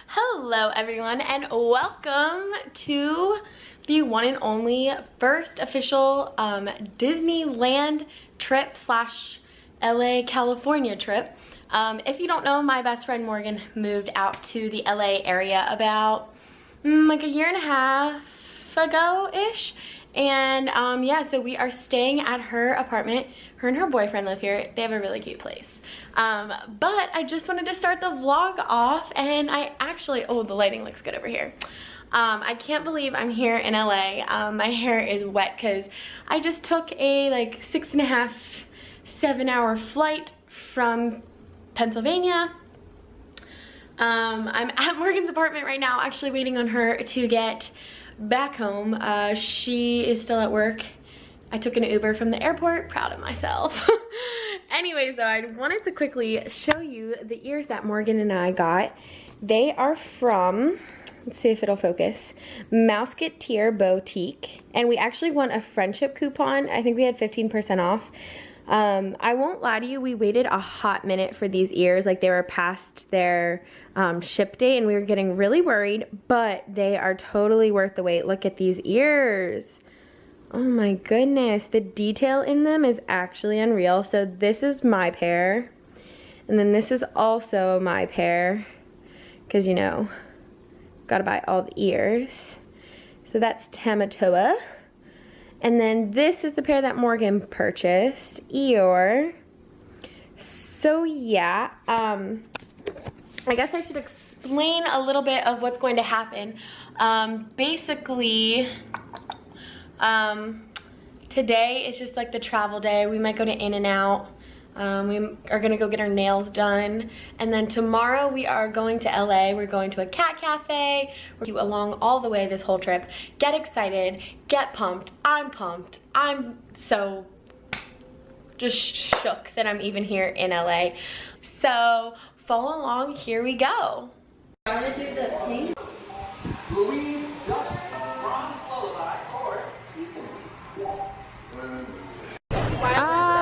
Hello everyone and welcome to the one and only first official Disneyland trip slash LA California trip. If you don't know, my best friend Morgan moved out to the LA area about like a year and a half ago-ish. And yeah, so we are staying at her apartment. Her and her boyfriend live here. They have a really cute place. But I just wanted to start the vlog off, and I actually, oh, the lighting looks good over here. I can't believe I'm here in LA. My hair is wet because I just took a like 6.5, 7-hour flight from Pennsylvania. I'm at Morgan's apartment right now, actually waiting on her to get back home. She is still at work. I took an Uber from the airport, proud of myself. Anyways though, I wanted to quickly show you the ears that Morgan and I got. They are from, let's see if it'll focus, Musketeer Boutique. And we actually won a friendship coupon. I think we had 15% off. I won't lie to you, we waited a hot minute for these ears. Like they were past their ship date and we were getting really worried, but they are totally worth the wait. Look at these ears. Oh my goodness, the detail in them is actually unreal. So this is my pair, and then this is also my pair, because you know, gotta buy all the ears. So that's Tamatoa. And then this is the pair that Morgan purchased, Eeyore. So yeah, I guess I should explain a little bit of what's going to happen. Basically, today is just like the travel day. We might go to In-N-Out. We are gonna go get our nails done. And then tomorrow we are going to LA. We're going to a cat cafe. We're going along all the way this whole trip. Get excited, get pumped. I'm pumped. I'm so just shook that I'm even here in LA. So follow along, here we go. I wanna do the pink. Louise Dustin, Bronze Lullaby, Chorus.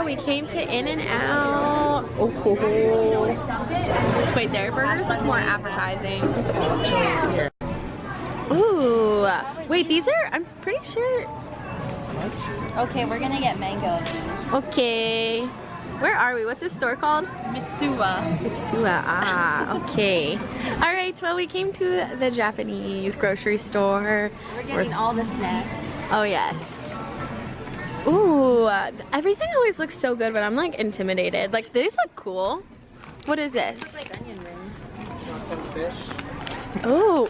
We came to In-N-Out. Oh. Wait, their burgers look more appetizing. Ooh. Wait, these are, I'm pretty sure. Okay, we're gonna get mango. Okay. Where are we? What's this store called? Mitsuwa. Mitsuwa. Ah, okay. All right, well, we came to the Japanese grocery store. We're getting all the snacks. Oh, yes. Ooh, everything always looks so good, but I'm like intimidated. Like, these look cool. What is this? It's like onion rings. Want some fish? Oh.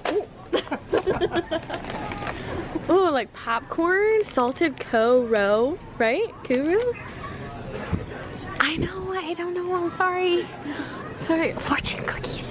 Ooh, like popcorn, salted Koro, right? Kuru? I know, I don't know, I'm sorry. Sorry, fortune cookies.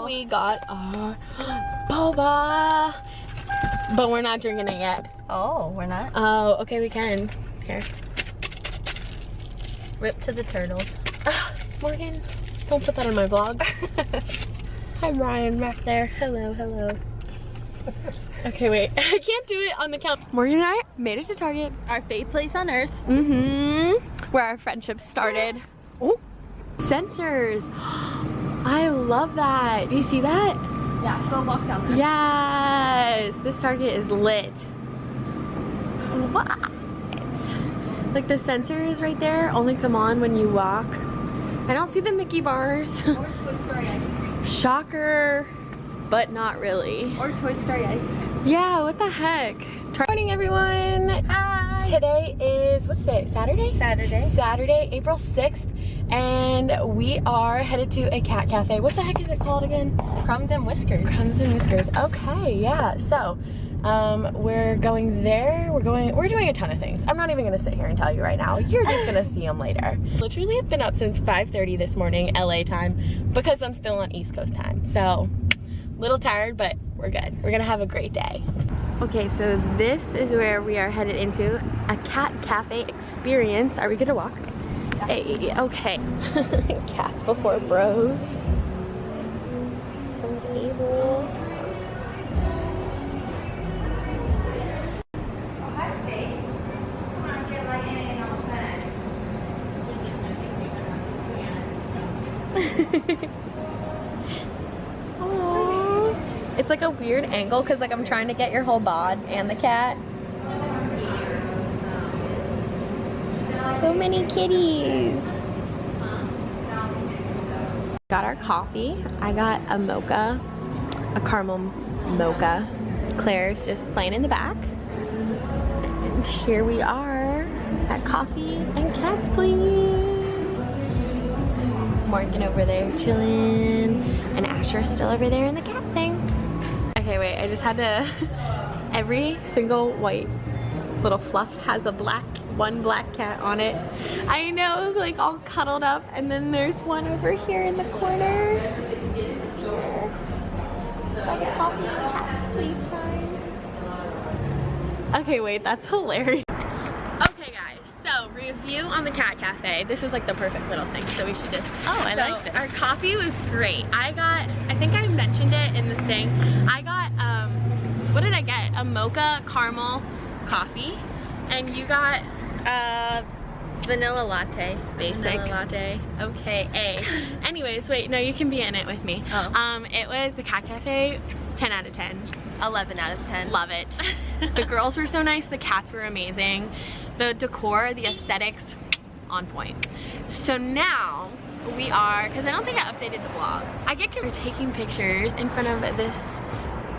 We got our boba, but we're not drinking it yet. Oh, we're not? Oh, okay, we can. Here. Rip to the turtles. Morgan, don't put that on my vlog. Hi, Brian, back there. Hello, hello. Okay, wait. I can't do it on the couch. Morgan and I made it to Target. Our favorite place on earth. Where our friendship started. Oh, sensors. I love that. Do you see that? Yeah, go walk down there. Yes, this Target is lit. What? Like the sensors right there only come on when you walk. I don't see the Mickey bars. Or Toy Story ice cream. Shocker, but not really. Or Toy Story ice cream. Yeah, what the heck? Good morning, everyone. Hi. Today is, what's today? Saturday? Saturday. Saturday, April 6th. And we are headed to a cat cafe. What the heck is it called again? Crumbs and Whiskers. Crumbs and Whiskers. Okay, yeah. So, we're going there. We're doing a ton of things. I'm not even gonna sit here and tell you right now. You're just gonna see them later. Literally, I've been up since 5:30 this morning, LA time, because I'm still on East Coast time. So, little tired, but we're good. We're gonna have a great day. Okay, so this is where we are headed into a cat cafe experience. Are we gonna walk? Yeah. Hey, okay. Cats before bros. Some tables. It's like a weird angle because like I'm trying to get your whole bod and the cat. So many kitties. Got our coffee. I got a mocha, a caramel mocha. Claire's just playing in the back. And here we are at Coffee and Cats Please. Morgan over there chilling, and Asher's still over there in the cat thing. Okay, wait, I just had to, every single white little fluff has a one black cat on it. I know, like all cuddled up, and then there's one over here in the corner. Here. Got a Coffee and Cats Please sign. Okay, wait, that's hilarious. Okay guys, so review on the cat cafe. This is like the perfect little thing, so we should just, I like this. Our coffee was great. I think I mentioned it in the thing. I got, what did I get? A mocha caramel coffee, and you got Vanilla latte, basic. Vanilla latte. Okay, A. Anyways, wait, no, you can be in it with me. Oh. It was the cat cafe, 10 out of 10. 11 out of 10. Love it. The girls were so nice, the cats were amazing. The decor, the aesthetics, on point. So now we are, because I don't think I updated the vlog. I get we're taking pictures in front of this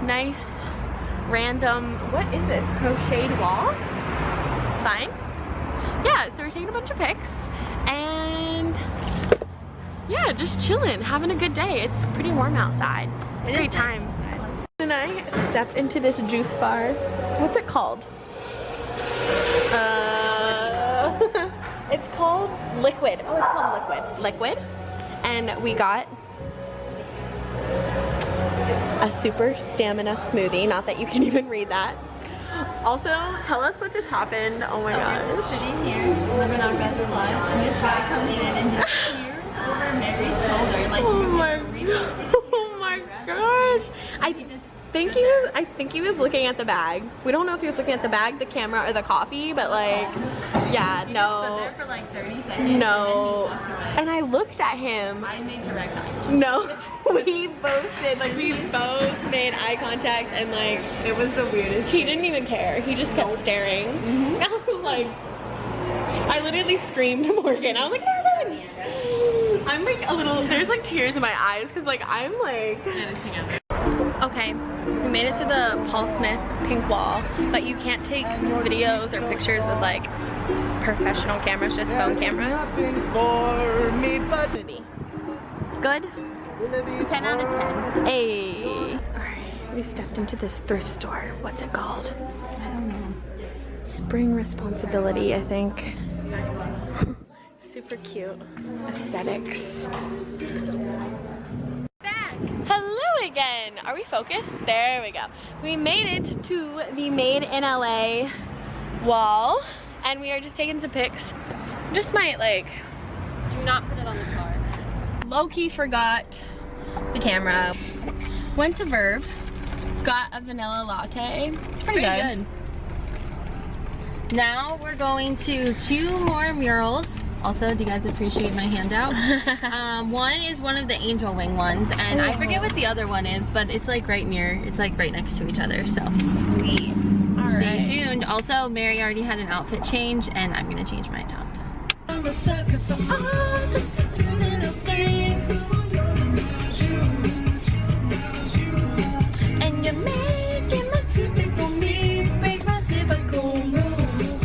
nice random, what is this, crocheted wall? It's fine. Yeah, so we're taking a bunch of pics and yeah, just chilling, having a good day. It's pretty warm outside. It's a great time. And I stepped into this juice bar. What's it called? It's called Liquid. Oh, it's called Liquid. Liquid. And we got a super stamina smoothie. Not that you can even read that. Also, tell us what just happened. Oh my gosh. We're just sitting here, living our best life, and this guy comes in and just peers over Mary's shoulder like oh my gosh. I think he was looking at the bag. We don't know if he was looking at the bag, the camera, or the coffee, but like, yeah, he no. just stood there for like 30 seconds. No. And then he walked away. And I looked at him. I made direct eye contact. No, we both did. Like, we both made eye contact, and like, It was the weirdest. he didn't even care. He just kept staring. I was like, I literally screamed to Morgan. I was like, Morgan! I'm like a little, there's like tears in my eyes, because like, I'm like, Get it together. okay, we made it to the Paul Smith pink wall, but you can't take videos or pictures with like professional cameras, just phone cameras. Smoothie. Good? 10 out of 10. Hey. Alright, we stepped into this thrift store. What's it called? I don't know. Spring Responsibility, I think. Super cute. Aesthetics. Back. Hello again. Are we focused? There we go. We made it to the Made in LA wall, and we are just taking some pics. Just might like, Do not put it on the car. low-key forgot the camera. Went to Verve, got a vanilla latte. It's pretty good. Now we're going to 2 more murals. Also, do you guys appreciate my handout? One is one of the angel wing ones, and I forget what the other one is, but it's like right next to each other, so Sweet. stay tuned. Also, Mary already had an outfit change, and I'm gonna change my top. I'm a sucker for all the simple little things. And you're making my typical me break my typical rules.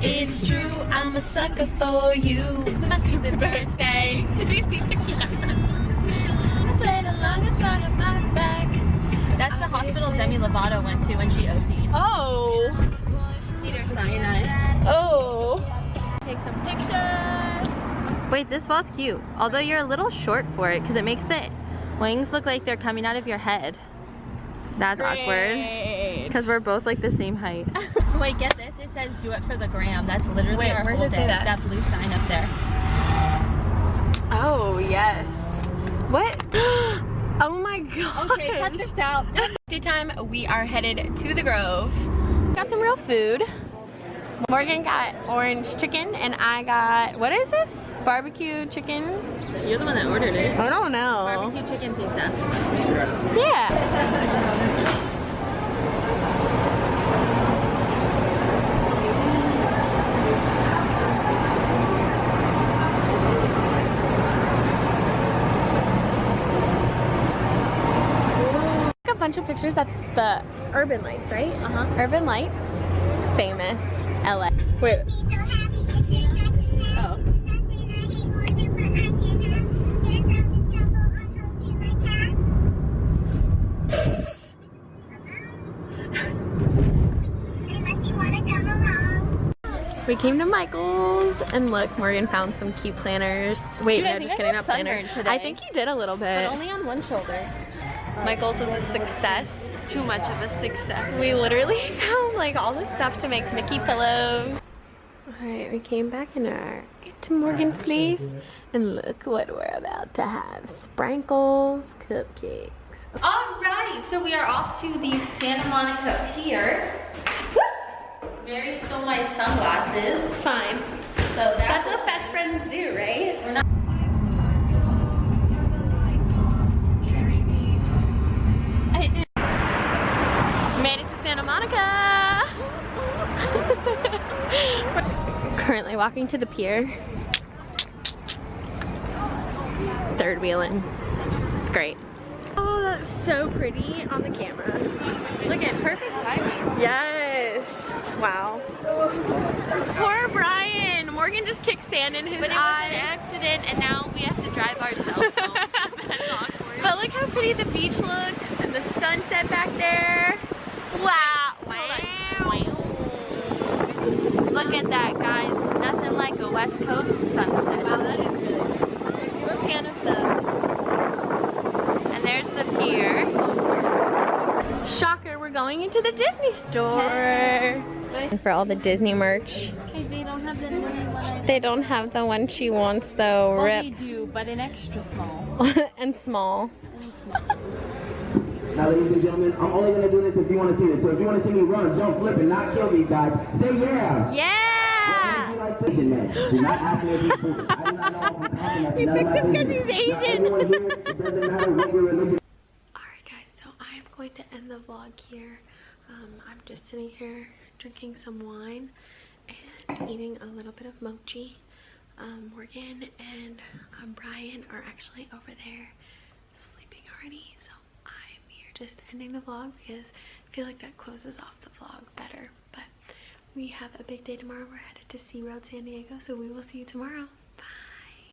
It's true, I'm a sucker for you. My stupid birthday. Did you see the camera? I played along and thought of my back. That's the hospital Demi Lovato went to when she OD'd. Oh. Cedar cyanide. Oh. Take some pictures. Wait, this wall's cute. Although you're a little short for it, because it makes the wings look like they're coming out of your head. That's awkward. Great. Because we're both like the same height. Wait, get this. It says do it for the gram. That's literally Wait, our where does whole it say day. that? Blue sign up there. Oh, yes. What? Oh my god. Okay, cut this out. Daytime, we are headed to the Grove. Got some real food. Morgan got orange chicken and I got, what is this? Barbecue chicken? You're the one that ordered it. I don't know. Barbecue chicken pizza. Yeah. A bunch of pictures at the Urban Lights, right? Urban Lights, famous LA. Wait. Oh. We came to Michael's and look, Morgan found some cute planners. Wait, Dude, no, I think just I kidding, got not planner. sunburned today. I think you did a little bit. But only on one shoulder. Michael's was a success. Too much of a success. We literally found like all the stuff to make Mickey pillows. Alright, we came back in to Morgan's place and look what we're about to have. Sprinkles, cupcakes. Alrighty, so we are off to the Santa Monica Pier. Mary stole my sunglasses. Fine. So That's what best friends do, right? We're not. Made it to Santa Monica. Currently walking to the pier. Third wheeling. It's great. Oh, that's so pretty on the camera. Look at perfect timing. Yes. Wow. Poor Brian. Morgan just kicked sand in his But it was eye. an accident, and now we have to drive ourselves home. So that's awkward. But look how pretty the beach looks and the sunset back there. Wow. Look at that, guys. Nothing like a West Coast sunset. Wow, that is really good. I'm a fan of the... And there's the pier. Shocker, we're going into the Disney store. And for all the Disney merch. Okay, they don't have the mini one. They don't have the one she wants though. Well, Rip. they do, but an extra small. And small. Now, ladies and gentlemen, I'm only going to do this if you want to see this. So if you want to see me run, jump, flip, and not kill these guys, say yeah. Yeah! Like this, man. Do not ask me if he's foolish. I do not know if I'm talking. He picked him because he's Asian. Now, everyone here, it doesn't matter what your religion. Alright guys, so I am going to end the vlog here. I'm just sitting here drinking some wine and eating a little bit of mochi. Morgan and Brian are actually over there sleeping already, so I'm here just ending the vlog because I feel like that closes off the vlog better. But we have a big day tomorrow. We're headed to SeaWorld San Diego, so we will see you tomorrow.